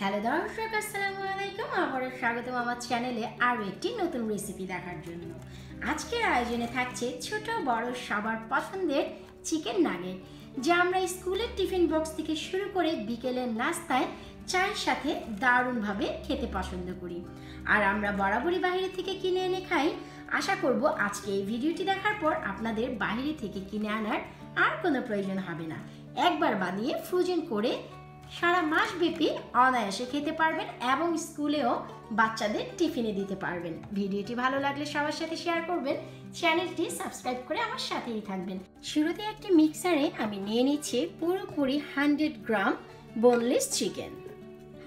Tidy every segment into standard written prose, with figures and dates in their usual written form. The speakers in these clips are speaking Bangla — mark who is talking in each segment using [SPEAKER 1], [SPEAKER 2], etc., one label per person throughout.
[SPEAKER 1] হ্যালো দর্শক, আসসালামু আলাইকুম। আবারও স্বাগতম আমার চ্যানেলে আরও একটি নতুন রেসিপি দেখার জন্য। আজকের আয়োজনে থাকছে ছোট বড় সবার পছন্দের চিকেন নাগেট, যা আমরা স্কুলের টিফিন বক্স থেকে শুরু করে বিকেলের নাস্তায় চায়ের সাথে দারুণভাবে খেতে পছন্দ করি। আর আমরা বরাবরই বাইরে থেকে কিনে এনে খাই। আশা করব আজকে এই ভিডিওটি দেখার পর আপনাদের বাইরে থেকে কিনে আনার আর কোনো প্রয়োজন হবে না। একবার বানিয়ে ফ্রোজেন করে সারা মাস ব্যাপী অনায়াসে খেতে পারবেন এবং স্কুলেও বাচ্চাদের টিফিনে দিতে পারবেন। ভিডিওটি ভালো লাগলে সবার সাথে শেয়ার করবেন, চ্যানেলটি সাবস্ক্রাইব করে আমার সাথেই থাকবেন। শুরুতে একটি মিক্সারে আমি নিয়ে নিচ্ছি পুরোপুরি 100 গ্রাম বোনলেস চিকেন।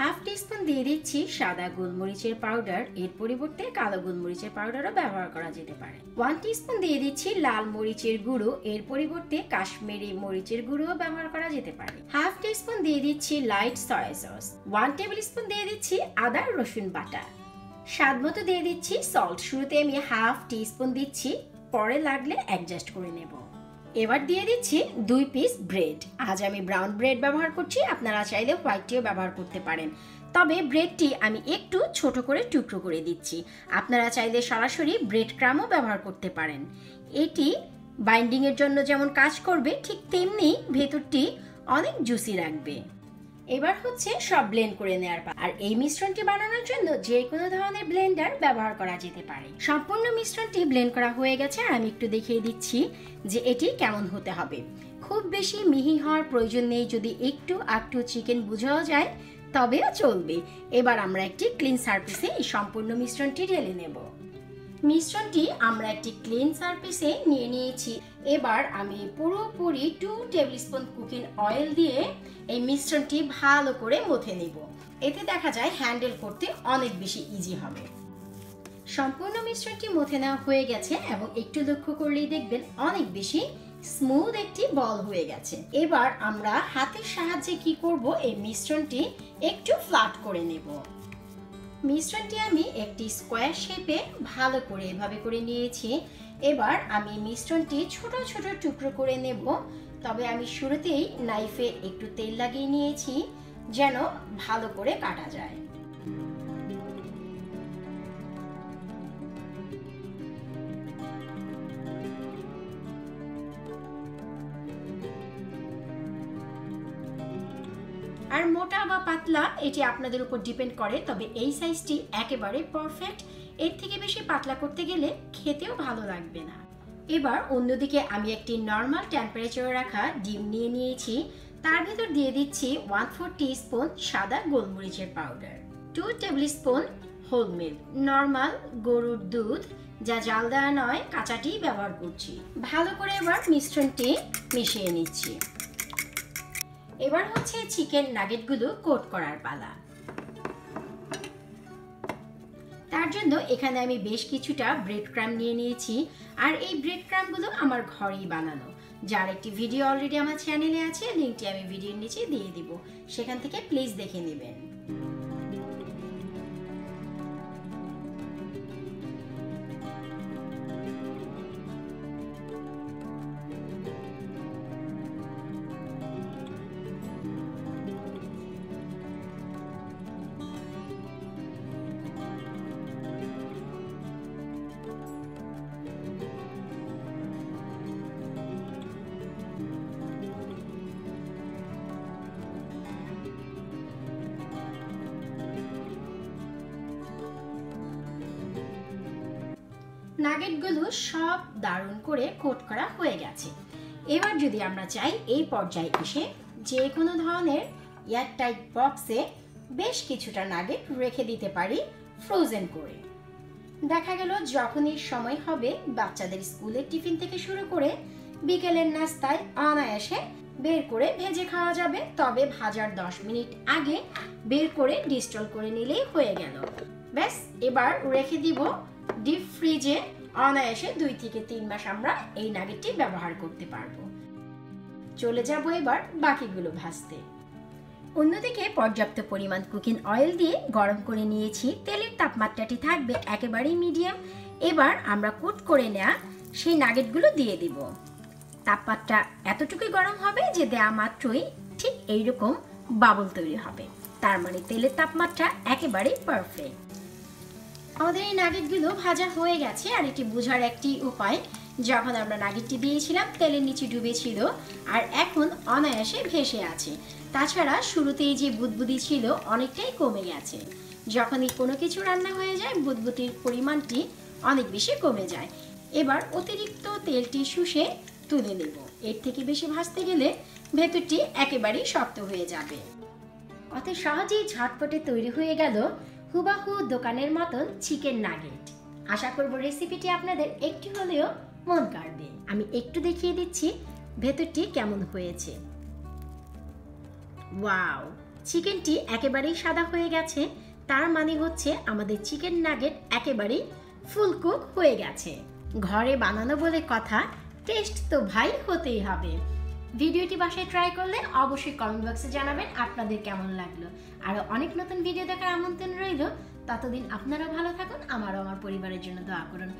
[SPEAKER 1] হাফ টিস্পুন দিয়ে দিচ্ছি সাদা গোলমরিচের পাউডার, এর পরিবর্তে কালো গোলমরিচের পাউডারও ব্যবহার করা যেতে পারে। 1 টিস্পুন দিয়ে দিচ্ছি লাল মরিচের গুঁড়ো, এর পরিবর্তে কাশ্মীরি মরিচের গুঁড়োও ব্যবহার করা যেতে পারে। হাফ টিস্পুন দিয়ে দিচ্ছি light soya sauce. 1 table spoon দিয়ে দিচ্ছি আদা রসুন বাটা। স্বাদ মতো দিয়ে দিচ্ছি সল্ট। শুরুতে আমি হাফ টিস্পুন দিচ্ছি, পরে লাগলে অ্যাডজাস্ট করে নেব। এবার দিয়ে দিচ্ছি 2 পিস ব্রেড। আজ আমি ব্রাউন ব্রেড ব্যবহার করছি, আপনারা চাইলে হোয়াইটটিও ব্যবহার করতে পারেন, তবে ব্রেডটি আমি একটু ছোট করে টুকরো করে দিচ্ছি। আপনারা চাইলে সরাসরি ব্রেড ক্রামও ব্যবহার করতে পারেন। এটি বাইন্ডিং এর জন্য যেমন কাজ করবে, ঠিক তেমনি ভেতরটি অনেক জুসি রাখবে। এবার হচ্ছে সব ব্লেন্ড করে নেওয়ার পালা। আর এই মিশ্রণটি বানানোর জন্য যে কোনো ধরনের ব্লেন্ডার ব্যবহার করা যেতে পারে। সম্পূর্ণ মিশ্রণটি ব্লেন্ড করা হয়ে গেছে। আর আমি একটু দেখিয়ে দিচ্ছি যে এটি কেমন হতে হবে। খুব বেশি মিহি হওয়ার প্রয়োজন নেই, যদি একটু একটু চিকেন বুঝাও যায় তবেও চলবে। এবার আমরা একটি ক্লিন সারফেসে এই সম্পূর্ণ মিশ্রণটি ঢেলে নেব। মিশ্রণটি আমরা একটি ক্লিন সারফেসে নিয়ে নিয়েছি। এবার আমি পুরোপুরি 2 টেবিল স্পুন কুকিং অয়েল দিয়ে এই মিশ্রণটি ভালো করে মথে নেব। এতে দেখা যায় হ্যান্ডেল করতে অনেক বেশি ইজি হবে। সম্পূর্ণ মিশ্রণটি মথে নেওয়া হয়ে গেছে এবং একটু লক্ষ্য করলেই দেখবেন অনেক বেশি স্মুথ একটি বল হয়ে গেছে। এবার আমরা হাতের সাহায্যে কি করব, এই মিশ্রণটি একটু ফ্ল্যাট করে নেব। মিশ্রণটি আমি একটি স্কোয়ার শেপে ভালো করে এভাবে করে নিয়েছি। এবার আমি মিশ্রণটি ছোট ছোট টুকরো করে নেব, তবে আমি শুরুতেই নাইফে একটু তেল লাগিয়ে নিয়েছি যেন ভালো করে কাটা যায়। আর মোটা বা পাতলা এটি আপনাদের উপর ডিপেন্ড করে, তবে এই সাইজটি একেবারে পারফেক্ট। এর থেকে বেশি পাতলা করতে গেলে খেতেও ভালো লাগবে না। এবার অন্যদিকে আমি একটি নর্মাল টেম্পারেচারে রাখা ডিম নিয়ে নিয়েছি। তার ভিতর দিয়ে দিচ্ছি 1/4 টিস্পুন সাদা গোলমরিচের powder, 2 tablespoon whole milk, normal গরুর দুধ, যা জাল দেওয়া নয়, কাঁচাটি ব্যবহার করছি। ভালো করে এবার মিশ্রণটি মিশিয়ে নিচ্ছি। এবার হচ্ছে চিকেন নাগেটগুলো কোট করার পালা। তার জন্য এখানে আমি বেশ কিছুটা ব্রেড ক্রাম্ব নিয়ে নিয়েছি। আর এই ব্রেড ক্রাম্বগুলো আমার ঘরেই বানানো, যার একটি ভিডিও অলরেডি আমার চ্যানেলে আছে, লিঙ্কটি আমি ভিডিওর নিচে দিয়ে দিব, সেখান থেকে প্লিজ দেখে নেবেন। নাগেটগুলো সব দারুণ করে কোট করা হয়ে গেছে। এবার যদি আমরা চাই, এই পর্যায়ে এসে যে কোনো ধরনের এয়ারটাইট বক্সে বেশ কিছুটা নাগেট রেখে দিতে পারি ফ্রোজেন করে। দেখা গেল যখনই সময় হবে, বাচ্চাদের স্কুলের টিফিন থেকে শুরু করে বিকেলের নাস্তায় অনায়াসে বের করে ভেজে খাওয়া যাবে। তবে ভাজার 10 মিনিট আগে বের করে ডিস্টল করে নিলেই হয়ে গেল। ব্যাস, এবার রেখে দিব ডিপ ফ্রিজে। অনায়াসে 2 থেকে 3 মাস আমরা এই নাগেটটি ব্যবহার করতে পারবো। চলে যাব এবার বাকিগুলো ভাজতে। অন্যদিকে পর্যাপ্ত পরিমাণ কুকিং অয়েল দিয়ে গরম করে নিয়েছি। তেলের তাপমাত্রাটি থাকবে একেবারেই মিডিয়াম। এবার আমরা কোট করে নেওয়া সেই নাগেটগুলো দিয়ে দিব। তাপমাত্রা এতটুকুই গরম হবে যে দেয়া মাত্রই ঠিক এইরকম বাবল তৈরি হবে। তার মানে তেলের তাপমাত্রা একেবারেই পারফেক্ট। আমাদের এই নাগেটগুলো ভাজা হয়ে গেছে। আর এটি বোঝার একটি উপায়, যখন আমরা নাগেটটি দিয়েছিলাম তেলের নিচে ডুবেছিল আর এখন অনায়াসে ভেসে আছে। তাছাড়া শুরুতেই যে বুদবুদি ছিল অনেকটাই কমে গেছে। যখনই কোনো কিছু রান্না হয়ে যায় বুদবুদির পরিমাণটি অনেক বেশি কমে যায়। এবার অতিরিক্ত তেলটি শুষে তুলে নেব। এর থেকে বেশি ভাজতে গেলে ভেতরটি একেবারেই শক্ত হয়ে যাবে। অতি সহজেই ঝটপটে তৈরি হয়ে গেল হুবাহু দোকানের মতন চিকেন নাগেট। আশা করব রেসিপিটি আপনাদের একটু হলেও মন কাড়বে। আমি একটু দেখিয়ে দিচ্ছি ভেতরটি কেমন হয়েছে। ওয়াও, চিকেনটি একেবারেই সাদা হয়ে গেছে। তার মানে হচ্ছে আমাদের চিকেন নাগেট একেবারেই ফুল কুক হয়ে গেছে। ঘরে বানানো বলে কথা, টেস্ট তো ভাই হতেই হবে। ভিডিওটি বাসায় ট্রাই করলে অবশ্যই কমেন্ট বক্সে জানাবেন আপনাদের কেমন লাগলো। আরো অনেক নতুন ভিডিও দেখার আমন্ত্রণ রইল। ততদিন আপনারা ভালো থাকুন, আমারও আমার পরিবারের জন্য দোয়া করুন।